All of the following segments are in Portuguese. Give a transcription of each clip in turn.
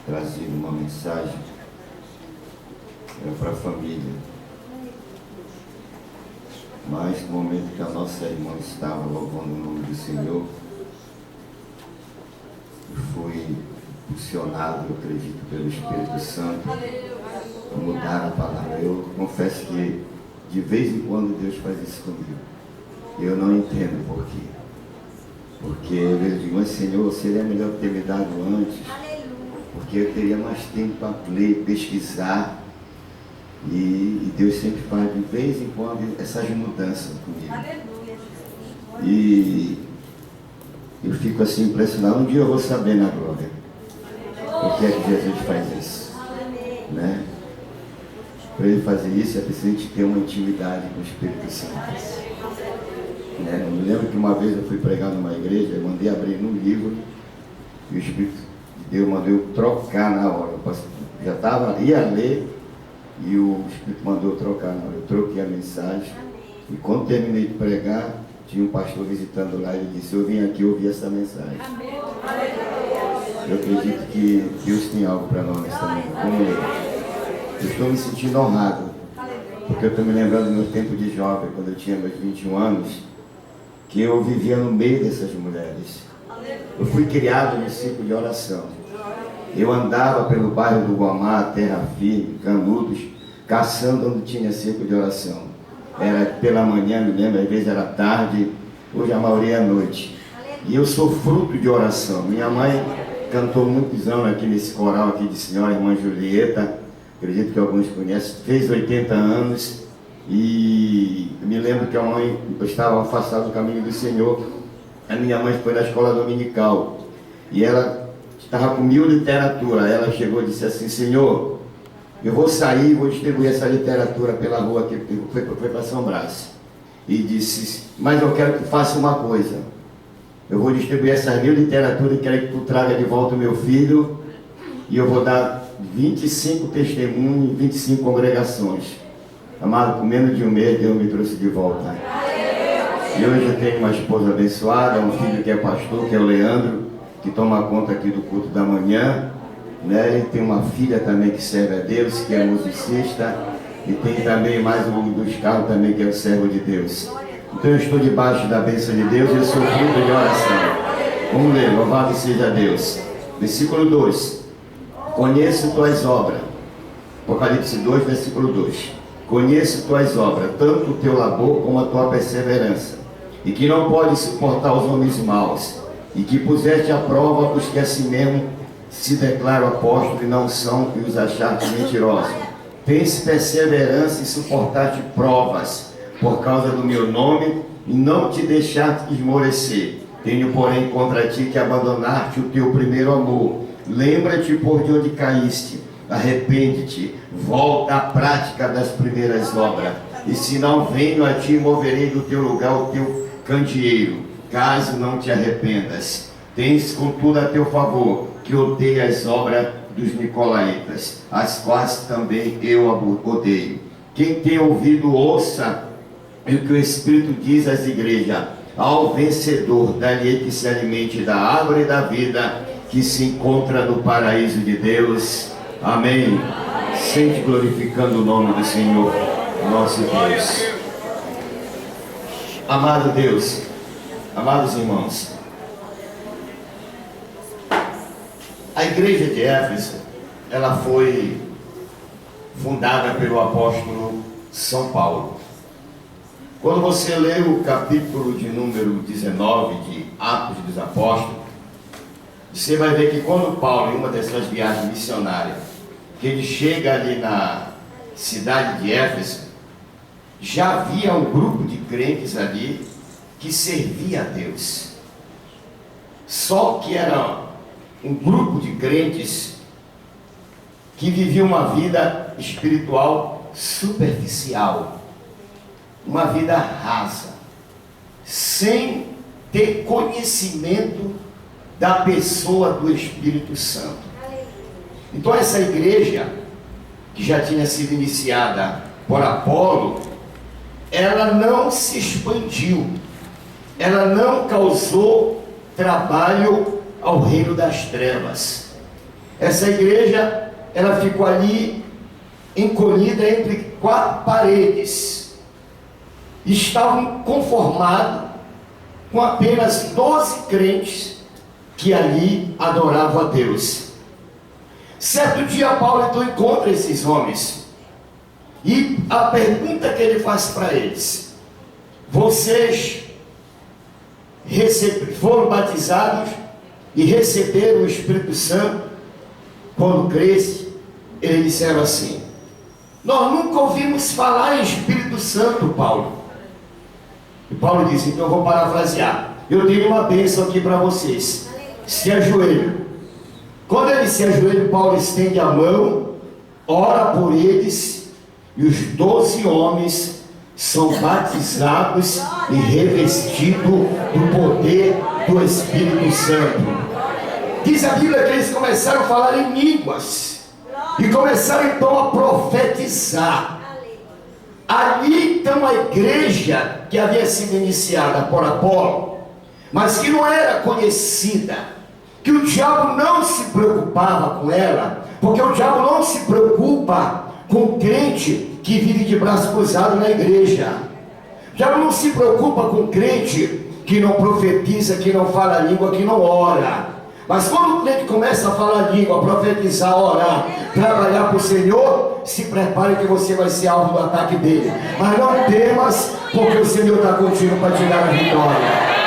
trazido uma mensagem para a família. Mas no momento que a nossa irmã estava louvando o nome do Senhor, eu fui impulsionado, eu acredito, pelo Espírito Santo, a mudar a palavra. Eu confesso que de vez em quando Deus faz isso comigo. Eu não entendo por quê. Porque eu digo, mas Senhor, seria melhor ter me dado antes, porque eu teria mais tempo para ler, pesquisar. E Deus sempre faz de vez em quando essas mudanças comigo. E eu fico assim impressionado. Um dia eu vou saber na glória por que é que Jesus faz isso, né? Para ele fazer isso é preciso a gente ter uma intimidade com o Espírito Santo, né? Eu me lembro que uma vez eu fui pregar numa igreja, eu mandei abrir num livro e o Espírito de Deus mandou eu trocar na hora. Eu ia ler e o Espírito mandou eu trocar na hora. Eu troquei a mensagem e quando terminei de pregar, tinha um pastor visitando lá e ele disse, eu vim aqui ouvir essa mensagem. Eu acredito que Deus tem algo para nós nessa manhã. Vamos ler. Eu estou me sentindo honrado, porque eu estou me lembrando do meu tempo de jovem, quando eu tinha meus 21 anos, que eu vivia no meio dessas mulheres. Eu fui criado no ciclo de oração. Eu andava pelo bairro do Guamá, Terra Firme, Canudos, caçando onde tinha ciclo de oração. Era pela manhã, me lembro, às vezes era tarde, hoje a maioria é à noite. E eu sou fruto de oração. Minha mãe cantou muitos anos aqui nesse coral aqui de senhora, irmã Julieta, acredito que alguns conhecem, fez 80 anos. E me lembro que a mãe, eu estava afastado do caminho do Senhor, a minha mãe foi na escola dominical, e ela estava com 1000 literatura. Ela chegou e disse assim, Senhor, eu vou sair e vou distribuir essa literatura pela rua, que foi para São Brás. E disse, mas eu quero que faça uma coisa, eu vou distribuir essas 1000 literaturas e quero que tu traga de volta o meu filho, e eu vou dar 25 testemunhos, 25 congregações. Amado, com menos de um mês, Deus me trouxe de volta. E hoje eu tenho uma esposa abençoada, um filho que é pastor, que é o Leandro, que toma conta aqui do culto da manhã, né? E tem uma filha também que serve a Deus, que é musicista, e tem também mais um dos carros também, que é o servo de Deus. Então eu estou debaixo da bênção de Deus e eu sou fruto de oração. Vamos ler, louvado seja Deus. Versículo 2. Conheço tuas obras. Apocalipse 2, versículo 2. Conheço tuas obras, tanto o teu labor como a tua perseverança, e que não podes suportar os homens maus, e que puseste à prova os que assim mesmo se declaram apóstolos e não são, e os achaste mentirosos. Tens perseverança e suportaste provas, por causa do meu nome, e não te deixaste esmorecer. Tenho, porém, contra ti que abandonaste o teu primeiro amor. Lembra-te por de onde caíste, arrepende-te, volta à prática das primeiras obras, e se não venho a ti, moverei do teu lugar o teu candeeiro, caso não te arrependas. Tens contudo a teu favor, que odeia as obras dos nicolaítas, as quais também eu odeio. Quem tem ouvido, ouça o que o Espírito diz às igrejas. Ao vencedor, dá-lhe que se alimente da árvore da vida, que se encontra no paraíso de Deus. Amém. Sente glorificando o nome do Senhor, nosso Deus. Amado Deus, amados irmãos, a igreja de Éfeso, ela foi fundada pelo apóstolo São Paulo. Quando você lê o capítulo de número 19 de Atos dos Apóstolos, você vai ver que quando Paulo, em uma dessas viagens missionárias, que ele chega ali na cidade de Éfeso, já havia um grupo de crentes ali que servia a Deus. Só que era um grupo de crentes que viviam uma vida espiritual superficial, uma vida rasa, sem ter conhecimento da pessoa do Espírito Santo. Então essa igreja, que já tinha sido iniciada por Apolo, ela não se expandiu, ela não causou trabalho ao reino das trevas. Essa igreja, ela ficou ali encolhida entre 4 paredes. Estavam conformados com apenas 12 crentes que ali adoravam a Deus. Certo dia Paulo então encontra esses homens, e a pergunta que ele faz para eles: vocês foram batizados e receberam o Espírito Santo quando cresce? Eles disseram assim: nós nunca ouvimos falar em Espírito Santo, Paulo. E Paulo diz: então eu vou parafrasear, eu tenho uma bênção aqui para vocês, se ajoelhem. Quando ele se ajoelha, Paulo estende a mão, ora por eles, e os 12 homens são batizados e revestidos do poder do Espírito Santo. Diz a Bíblia que eles começaram a falar em línguas e começaram então a profetizar. Ali então a igreja que havia sido iniciada por Apolo, mas que não era conhecida, que o diabo não se preocupava com ela, porque o diabo não se preocupa com o crente que vive de braço cruzado na igreja. O diabo não se preocupa com o crente que não profetiza, que não fala a língua, que não ora. Mas quando o crente começa a falar a língua, a profetizar, a orar, trabalhar para o Senhor, se prepare que você vai ser alvo do ataque dele. Mas não temas, porque o Senhor está contigo para te dar a vitória.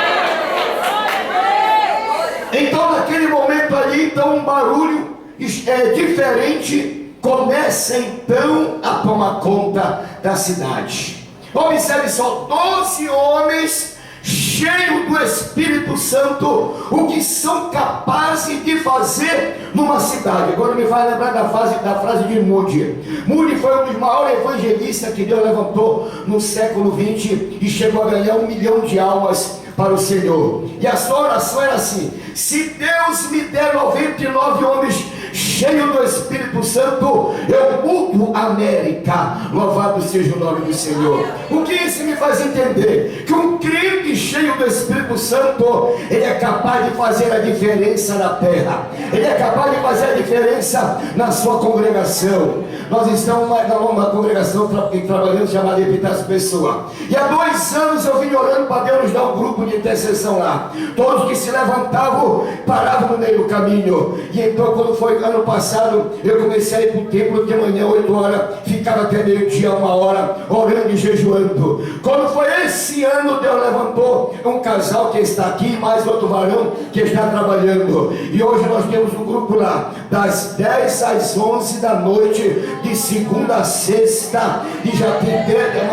Então naquele momento ali, então um barulho diferente começa então a tomar conta da cidade. Observe só, 12 homens cheios do Espírito Santo, o que são capazes de fazer numa cidade. Agora me vai lembrar da frase de Moody. Moody foi um dos maiores evangelistas que Deus levantou no século XX e chegou a ganhar 1 milhão de almas para o Senhor. E a sua oração era assim: se Deus me der 99 homens cheios do Espírito Santo, eu mudo a América. Louvado seja o nome do Senhor. O que isso me faz entender? Que um crente cheio do Espírito Santo, ele é capaz de fazer a diferença na terra, ele é capaz de fazer a diferença na sua congregação. Nós estamos numa congregação trabalhando chamada Evitar Pessoa, e há 2 anos eu vim orando para Deus nos dar um grupo de intercessão lá. Todos que se levantavam paravam no meio do caminho. E então, quando foi ano passado, eu comecei a ir para o templo de manhã 8 horas, ficava até meio-dia, 1 hora, orando e jejuando. Quando foi esse ano, Deus levantou um casal que está aqui, mais outro varão que está trabalhando, e hoje nós temos um grupo lá das 10 às 11 da noite, de segunda a sexta, e já tem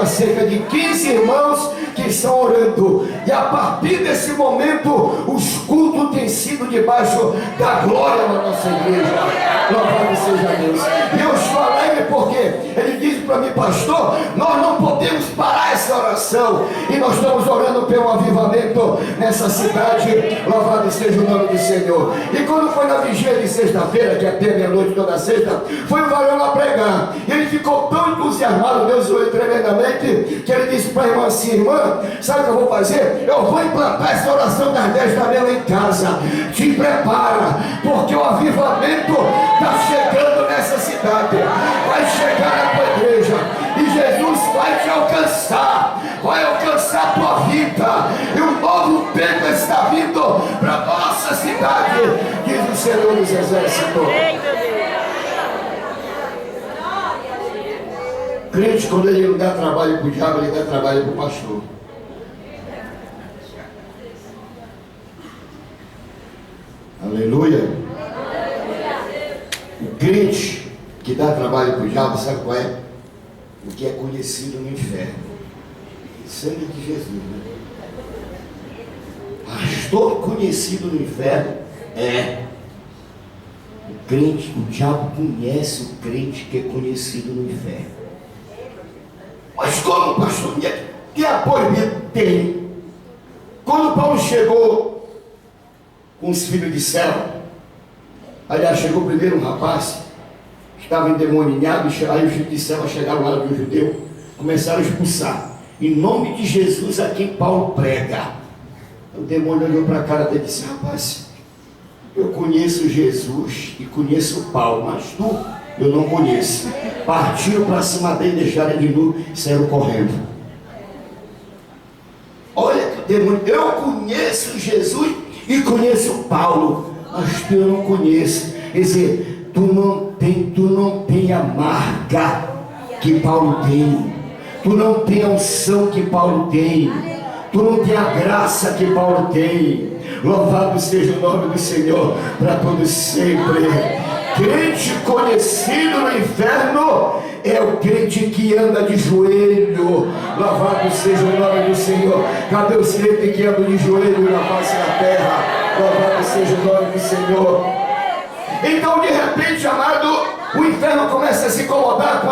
cerca de 15 irmãos que estão orando. E a partir desse momento, os cultos têm sido debaixo da glória da nossa igreja. Louvado seja Deus. E eu estou alegre porque ele disse para mim: pastor, nós não podemos parar essa oração, e nós estamos orando pelo avivamento nessa cidade. Louvado seja o nome do Senhor. E quando foi na vigília de sexta-feira, que é até meia-noite toda sexta, foi um varão lá pregar, e ele ficou tão entusiasmado, Deus usou ele tremendamente, que ele disse para a irmã assim: irmã, sabe o que eu vou fazer? Eu vou implantar essa oração das 10 da manhã em casa. Te prepara, porque o avivamento está chegando nessa cidade, vai chegar na tua igreja, e Jesus vai te alcançar, vai alcançar a tua vida, e um novo tempo está vindo para a nossa cidade, diz o Senhor dos Exércitos. Crente, quando ele não dá trabalho para o diabo, ele dá trabalho para o pastor. Aleluia. O crente que dá trabalho para o diabo, sabe qual é? O que é conhecido no inferno. Sangue de Jesus, né? Pastor conhecido no inferno é o crente. O diabo conhece o crente que é conhecido no inferno. Mas como, pastor? Que apoio tem? Quando Paulo chegou com os filhos de Céu, aliás, chegou primeiro um rapaz que estava endemoninhado, aí os filhos de Céu chegaram lá do judeu, começaram a expulsar. Em nome de Jesus a quem Paulo prega. O demônio olhou para a cara dele e disse: rapaz, Eu conheço Jesus e conheço Paulo, mas tu eu não conheço. Partiram para cima dele, deixaram ele nu e saíram correndo. Olha que demônio, eu conheço Jesus e conheço Paulo, mas tu eu não conheço. Quer dizer, tu não tem a marca que Paulo tem, tu não tem a unção que Paulo tem, tu não tem a graça que Paulo tem. Louvado seja o nome do Senhor para todo sempre. Crente conhecido no inferno é o crente que anda de joelho. Louvado seja o nome do Senhor. Cadê os crentes que andam de joelho na face da terra? Louvado seja o nome do Senhor. Então, de repente, amado, o inferno começa a se incomodar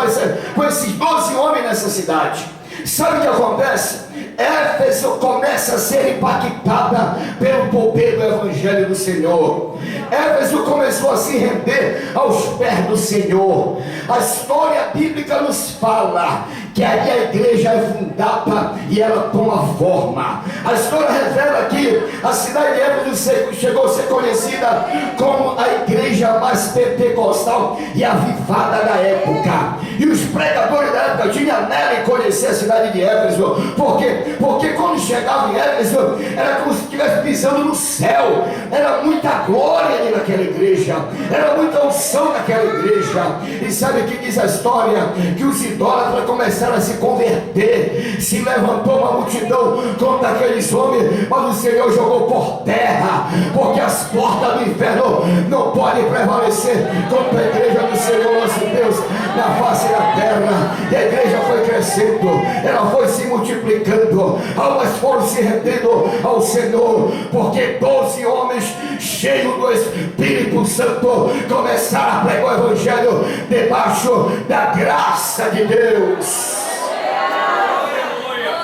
com esses 12 homens nessa cidade. Sabe o que acontece? Éfeso começa a ser impactada pelo poder do Evangelho do Senhor. Éfeso começou a se render aos pés do Senhor. A história bíblica nos fala que aí a igreja é fundada e ela toma forma. A história revela que a cidade de Éfeso chegou a ser conhecida como a igreja mais pentecostal e avivada da época. E os pregadores da época tinham nela em conhecer a cidade de Éfeso. Por quê? Porque quando chegava em Éfeso, era como se estivesse pisando no céu. Era muita glória ali naquela igreja, era muita unção naquela igreja. E sabe o que diz a história? Que os idólatras começaram a se converter. Se levantou uma multidão contra aqueles homens, mas o Senhor jogou por terra, porque as portas do inferno não podem prevalecer contra a igreja do Senhor nosso Deus na face da terra. E a igreja foi crescendo, ela foi se multiplicando, almas foram se rendendo ao Senhor, porque 12 homens cheios do Espírito Santo começaram a pregar o Evangelho debaixo da graça de Deus.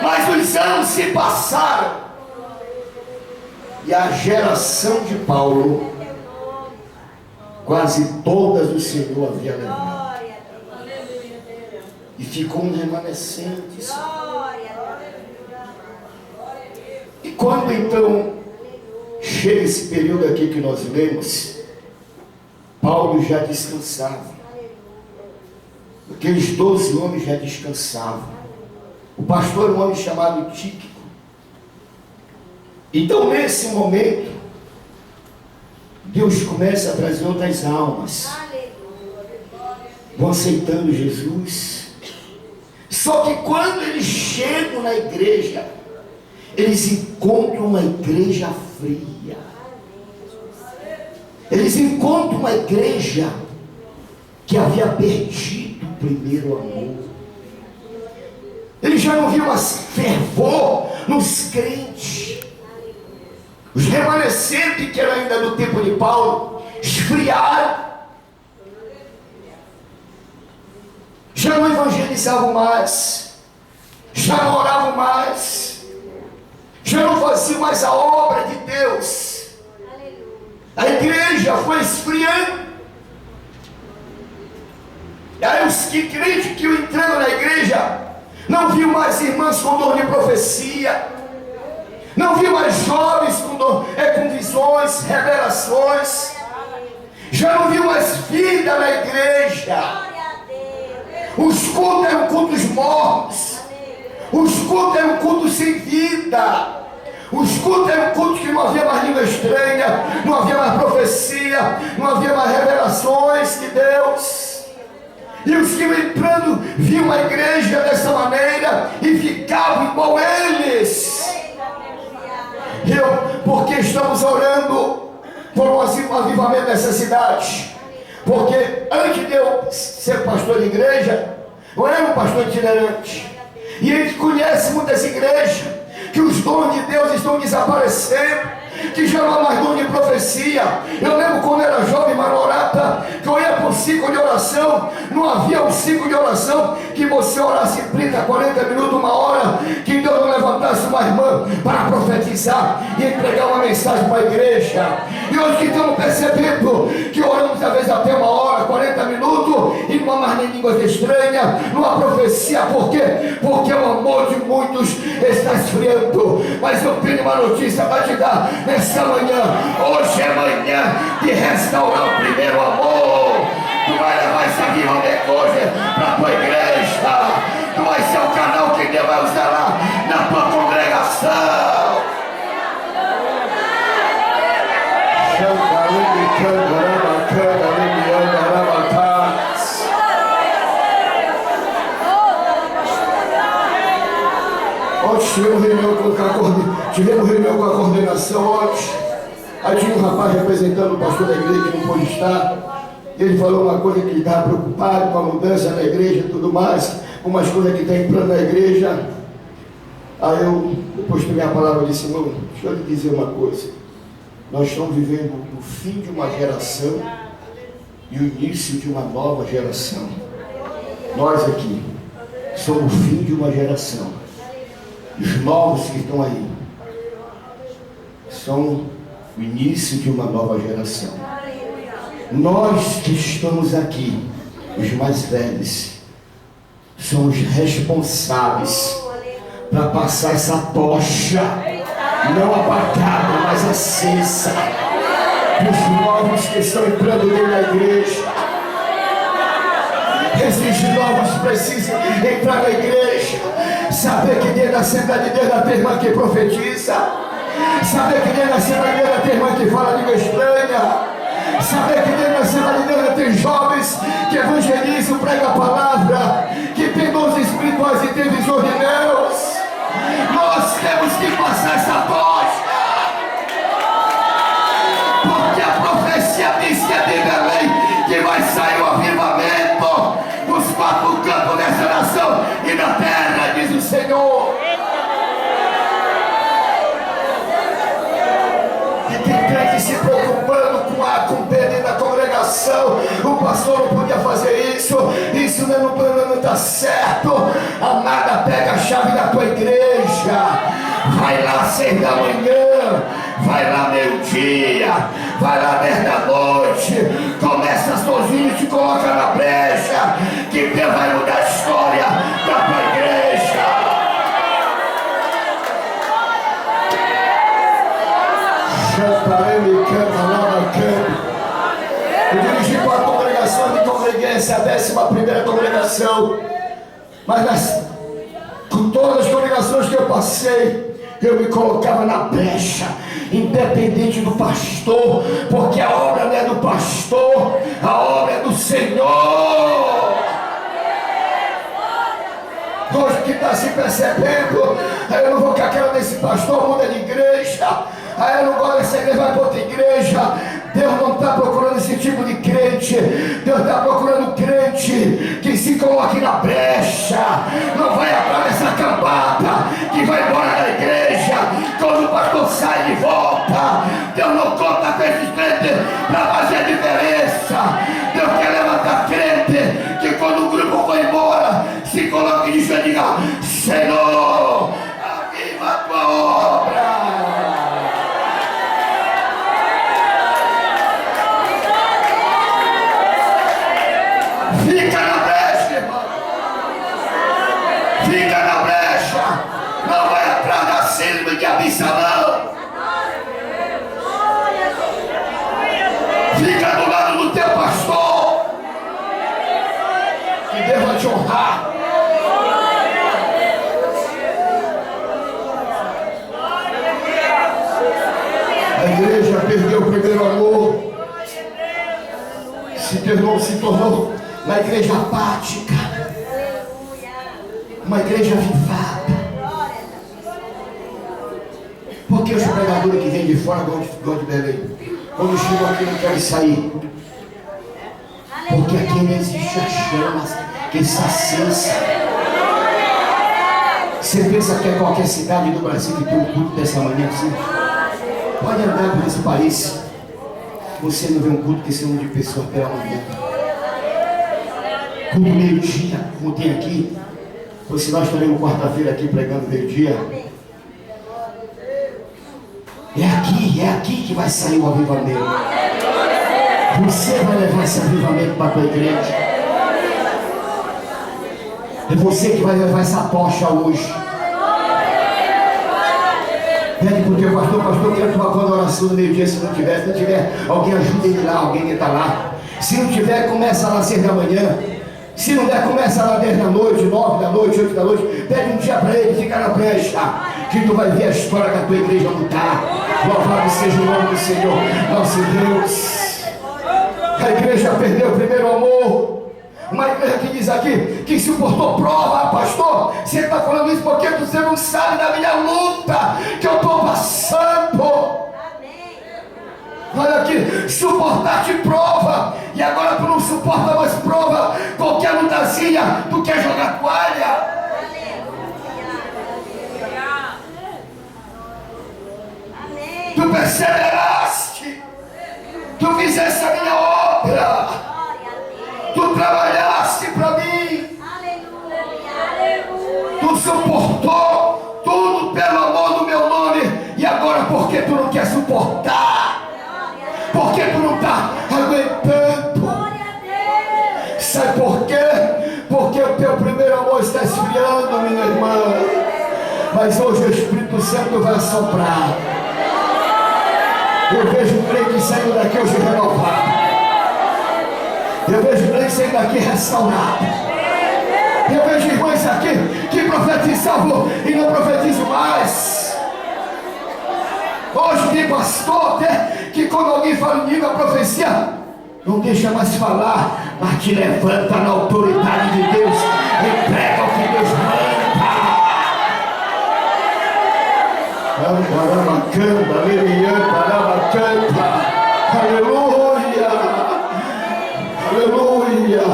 Mas os anos se passaram e a geração de Paulo, quase todas o Senhor havia levado, e ficou um remanescente só. E quando então chega esse período aqui que nós lemos, Paulo já descansava. Aqueles 12 homens já descansavam. O pastor era um homem chamado Tíquico. Então nesse momento, Deus começa a trazer outras almas. Vão aceitando Jesus. Só que quando eles chegam na igreja, eles encontram uma igreja fria. Eles encontram uma igreja que havia perdido o primeiro amor. Eles já não viam mais fervor nos crentes. Os remanescentes que eram ainda do tempo de Paulo esfriaram. Já não evangelizavam mais, já não oravam mais, já não faziam mais a obra de Deus. A igreja foi esfriando. E aí os crentes que iam entrando na igreja não viam mais irmãs com dom de profecia, não viam mais jovens com visões, revelações, já não viam mais vida na igreja. Os cultos eram cultos mortos, os cultos eram cultos sem vida, os cultos eram cultos que não havia mais língua estranha, não havia mais profecia, não havia mais revelações de Deus. E os que iam entrando viam a igreja dessa maneira e ficavam igual eles. Porque estamos orando por um avivamento nessa cidade. Porque antes de eu ser pastor de igreja, eu era um pastor itinerante. E a gente conhece muitas igrejas que os dons de Deus estão desaparecendo, que já não há mais dom de profecia. Eu lembro quando era jovem marorata, que eu ia para um ciclo de oração. Não havia um ciclo de oração que você orasse 30, 40 minutos, uma hora, que Deus não levantasse uma irmã para profetizar e entregar uma mensagem para a igreja. E hoje que estamos percebendo que oramos às vezes até uma hora, 40 minutos, e não há mais línguas estranhas, numa profecia. Por quê? Porque o amor de muitos está esfriando. Mas eu tenho uma notícia para te dar nessa manhã. Hoje é manhã de restaurar o primeiro amor. Tu vai levar essa Viva hoje para a tua igreja. Tu vai ser o canal que Deus vai usar lá na tua congregação. Ontem tivemos reunião com a coordenação ontem. Aí tinha um rapaz representando o pastor da igreja que não pôde estar. E ele falou uma coisa que ele estava preocupado com a mudança na igreja e tudo mais, umas coisas que está entrando na igreja. Aí eu, depois peguei a palavra e disse: irmão, deixa eu lhe dizer uma coisa. Nós estamos vivendo o fim de uma geração e o início de uma nova geração. Nós aqui somos o fim de uma geração. Os novos que estão aí são o início de uma nova geração. Nós que estamos aqui, os mais velhos, somos responsáveis para passar essa tocha, não apagada, mas acesa, para os novos que estão entrando dentro da igreja. Esses novos precisam entrar na igreja, saber que dentro da Assembleia de Deus tem irmã que profetiza, saber que dentro da Assembleia de Deus tem irmã que fala língua estranha, saber que dentro da Assembleia de Deus tem jovens que evangelizam, pregam a palavra, que tem dons espirituais e tem visão de Deus. Nós temos que passar essa tocha, porque a profecia diz que é de Belém que vai sair o avivamento dos quatro cantos dessa nação e da terra, diz o Senhor. E tem crente se preocupando com o pedido da congregação. O pastor não podia fazer isso não está certo. Amada, pega a chave da tua igreja, vai lá às 6 da manhã, vai lá meio-dia, vai lá 10 da noite, começa sozinho e te coloca na brecha, que Deus vai mudar a história da tua igreja. Eu dirigi para a congregação, me congreguei, essa é a 11ª congregação, mas com todas as congregações que eu passei, eu me colocava na brecha, independente do pastor, porque a obra não é do pastor, a obra é do Senhor. Hoje que está se percebendo, eu não vou com aquela desse pastor, muda de igreja, aí eu não gosto dessa igreja, vai para outra igreja. Deus não está procurando esse tipo de crente. Deus está procurando crente que se coloque na brecha, não vai atrás dessa cambada que vai embora da igreja quando o pastor sai e volta. Deus não conta com esses crentes para fazer a diferença. Deus quer levantar crente que quando o grupo for embora se coloque de joelho e diga: Senhor, aviva a tua obra. Fica na brecha, irmão. Fica na brecha. Não vai atrás da síndrome de Absalão. Fica do lado do teu pastor, que Deus vai te honrar. A igreja perdeu o primeiro amor, se tornou uma igreja apática, uma igreja avivada. Porque os pregadores que vêm de fora gostam de Belém, quando chegam aqui não querem sair, porque aqui não existe a chama que se acesa. Você pensa que é qualquer cidade do Brasil que tem um culto dessa manhã assim? Pode andar por esse país, você não vê um culto que esse número de pessoas pela manhã. Como meio-dia, como tem aqui, pois se nós estaremos quarta-feira aqui pregando meio-dia, é aqui que vai sair o avivamento. Você vai levar esse avivamento para a tua igreja. É você que vai levar essa tocha hoje. Pede porque o pastor quer tomar conta da oração no meio-dia. Se não tiver, alguém ajuda ele lá, alguém que está lá. Se não tiver, começa lá às 6 da manhã. Se não der, começa lá 10 da noite, 9 da noite, 8 da noite. Pede um dia para ele, fica na brecha, que tu vai ver a história que a tua igreja mudar. Louvado seja o nome do Senhor, nosso Deus. A igreja perdeu o primeiro amor. Uma igreja que diz aqui que suportou prova. Pastor, você está falando isso porque você não sabe da minha luta que eu estou passando. Olha aqui, suportar te prova. E agora tu não suporta mais prova. Qualquer lutazinha, tu quer jogar toalha. Tu perseveraste. Tu fizeste a minha obra. Tu trabalhaste para mim. Tu suportou tudo pelo amor do meu nome. E agora por que tu não quer suportar? Por que tu não está aguentando? Sabe por quê? Porque o teu primeiro amor está esfriando, minha irmã. Mas hoje o Espírito Santo vai soprar. Eu vejo um crente saindo daqui hoje renovado. Eu vejo um crente saindo daqui restaurado. Eu vejo irmãs aqui que profetizavam e não profetizam mais. Hoje tem pastor até que quando alguém fala em língua, a profecia não deixa mais falar, mas te levanta na autoridade de Deus e prega o que Deus manda. Aleluia, aleluia.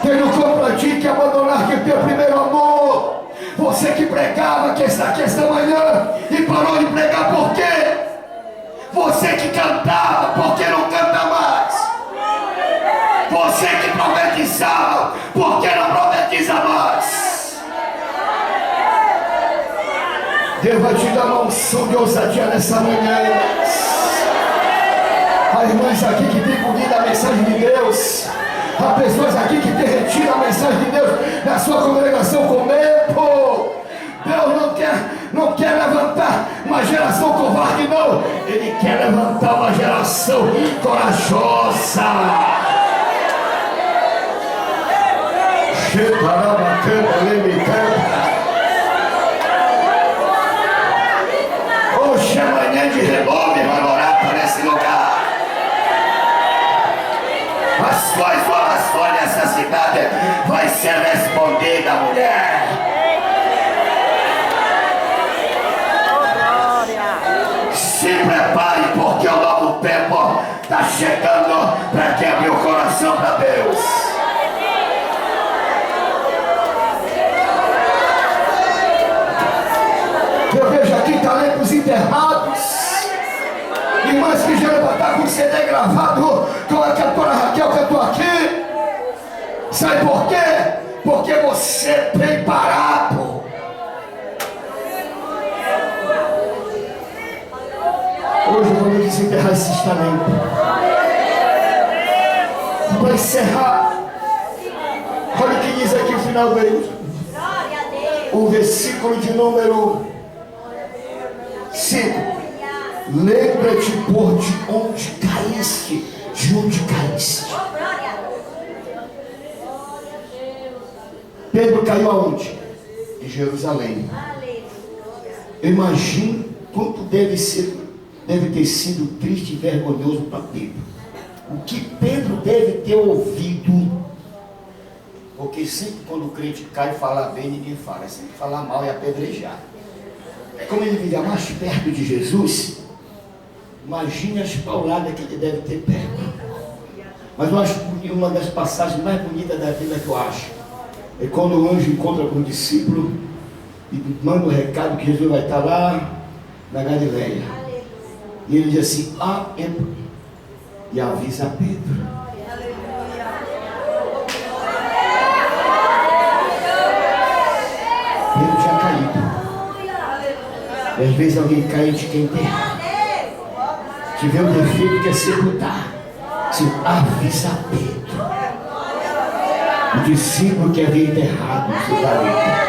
Quem não for para ti que abandonar que teu primeiro amor. Você que pregava, que está aqui esta manhã e parou de pregar, por quê? Você que cantava, por que não canta mais? Você que profetizava, por que não profetiza mais? Deus vai te dar uma unção de ousadia nessa manhã. Há irmãs aqui que têm comido a mensagem de Deus. Há pessoas aqui que têm retido a mensagem de Deus na sua congregação com medo. Deus não quer levantar uma geração covarde, não. Ele quer levantar uma geração corajosa. Hoje é manhã de renome, Manorata, nesse lugar. As tuas orações nessa cidade vai ser respondida, mulher. Se prepare, porque o novo tempo está chegando para que abrir o coração para Deus. Eu vejo aqui talentos enterrados, irmãs que já levantaram com o CD gravado com a cantora Raquel que eu estou aqui. Sabe por quê? Porque você tem parado. Hoje vamos desenterrar esses talentos. Para encerrar, olha o que diz aqui o final dele. O versículo de número 5. Lembra-te, por de onde caíste, de onde caíste. Pedro caiu aonde? Em Jerusalém. Imagine quanto deve ter sido triste e vergonhoso para Pedro. O que Pedro deve ter ouvido. Porque sempre quando o crente cai, falar bem, ninguém fala. É sempre falar mal e apedrejar. Como ele vivia mais perto de Jesus, imagine as pauladas que ele deve ter pego. Mas eu acho que uma das passagens mais bonitas da vida que eu acho é quando o anjo encontra com o discípulo e manda o recado que Jesus vai estar lá na Galileia. E ele diz assim: entra e avisa a Pedro. Pedro tinha caído. E às vezes alguém cai de quem enterrar. Tiver um defeito que é sepultar. Se avisa Pedro. O discípulo que havia enterrado o seu talento.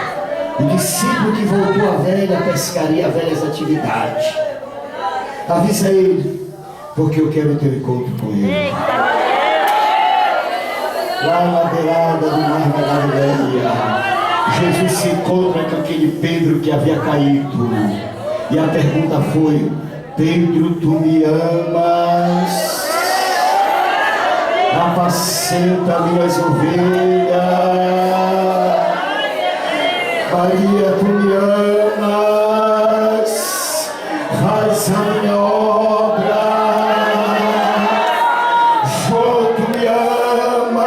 O discípulo que voltou à velha pescaria, a velhas atividades. Avisa ele, porque eu quero ter um encontro com ele. Lá na beirada do mar da Galileia, Jesus se encontra com aquele Pedro que havia caído. E a pergunta foi: Pedro, tu me amas? Apacenta minhas ovelhas. Maria, tu me amas? Faz a minha obra. João, tu me amas?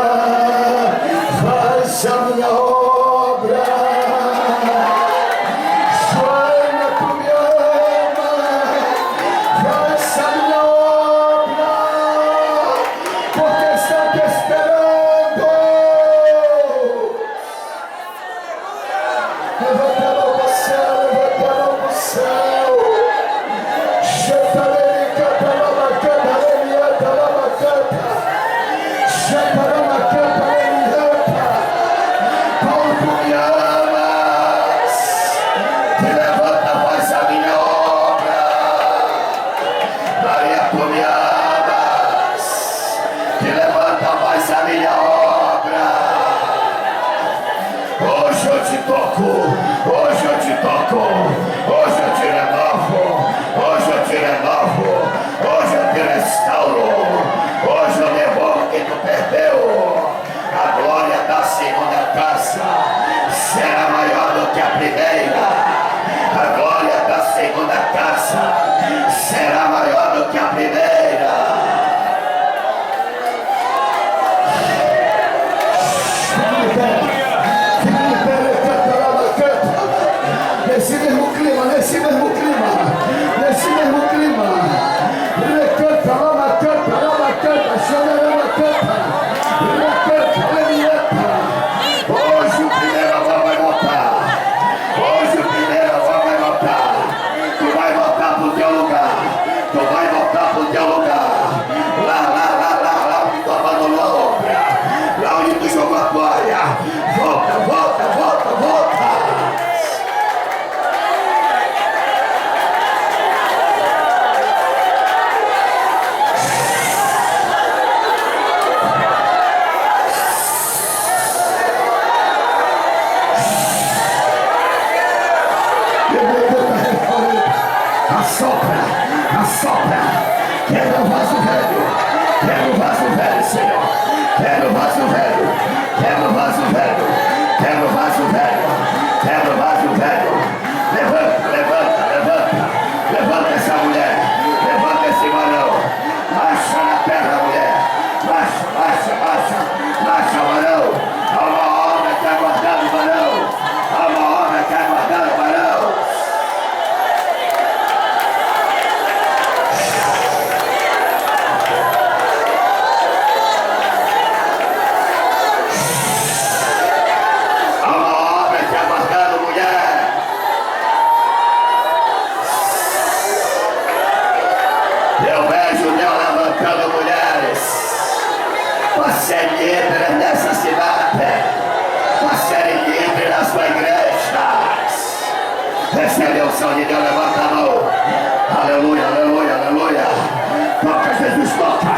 Faz a minha obra. Joana, tu me amas? Faz a minha obra. Porque estão te esperando. Levanta a mão para o céu, levanta a mão para o céu. Xetalemica, lamacanta, lemianta, lamacanta. Xetalamacanta, lemianta. Paulo, tu me amas. Te levanta, faz a minha obra. Maria, tu me amas. Te levanta, faz a minha obra. Hoje eu te toco, hoje eu te toco, hoje eu te renovo, hoje eu te renovo, hoje eu te restauro, hoje eu devolvo o que tu perdeu. A glória da segunda casa será maior do que a primeira. A glória da segunda casa será maior do que a primeira. Nesse mesmo clima, nesse mesmo clima, nesse mesmo clima. Recanta, lama canta, chama lama canta. Recanta, lemieta. Hoje o primeiro avô vai voltar. Hoje o primeiro avô vai voltar. Tu vai voltar pro teu lugar. Tu vai voltar pro teu lugar. Lá onde tu abandonou a obra. Lá onde tu jogou a toalha. Volta, volta, volta, volta. Assopra, assopra. Quero o vaso velho. Quero o vaso velho, Senhor. Quero o vaso velho. Quero o vaso velho. Quero o vaso velho. Quero o vaso velho. Levanta, levanta, levanta. Levanta essa mulher. Levanta esse varão. Marcha na terra, mulher. Marcha, marcha, marcha. Marcha, varão. Há uma obra que aguardando o varão. Há uma obra que aguardando o varão. Uma série líder nessa cidade, uma série líder na sua igreja. Recebe a unção de Deus, levanta a mão. Aleluia, aleluia, aleluia. Toca, Jesus, toca.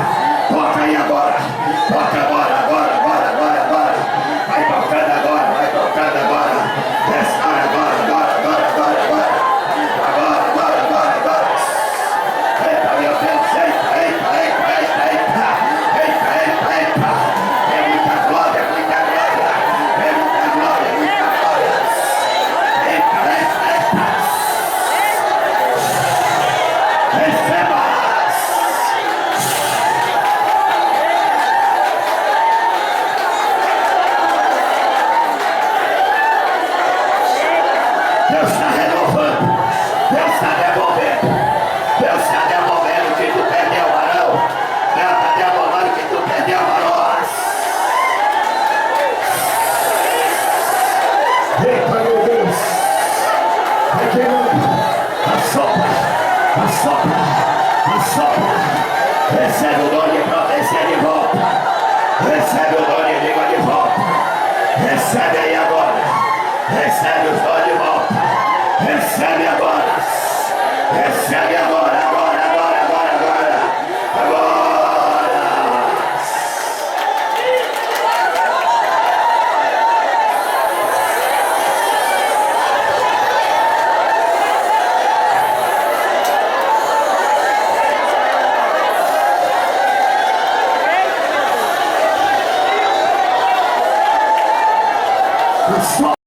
Toca aí agora. Toca agora, agora, agora, agora, agora. Vai tocando agora, vai tocando agora. Restaura agora, agora, agora, agora, agora. Agora, agora, agora, agora. Eita, meu Deus, eita, eita, eita, eita, eita. Eita, eita, eita. É muita glória, é muita glória. É muita glória, é muita glória. Eita, eita, eita. Receba. Deus está renovando. Deus está devolvendo. Deus está devolvendo o que tu perdeu, varão. Deus está devolvendo o que tu perdeu, varoas. Eita, meu Deus. Vai queimando. Assopra. Assopra. Assopra. Recebe o dom de profecia de volta. Recebe o dom de língua de volta. Recebe aí agora. Recebe o sol de volta. Recebe agora. Recebe agora, agora, agora, agora, agora. Agora.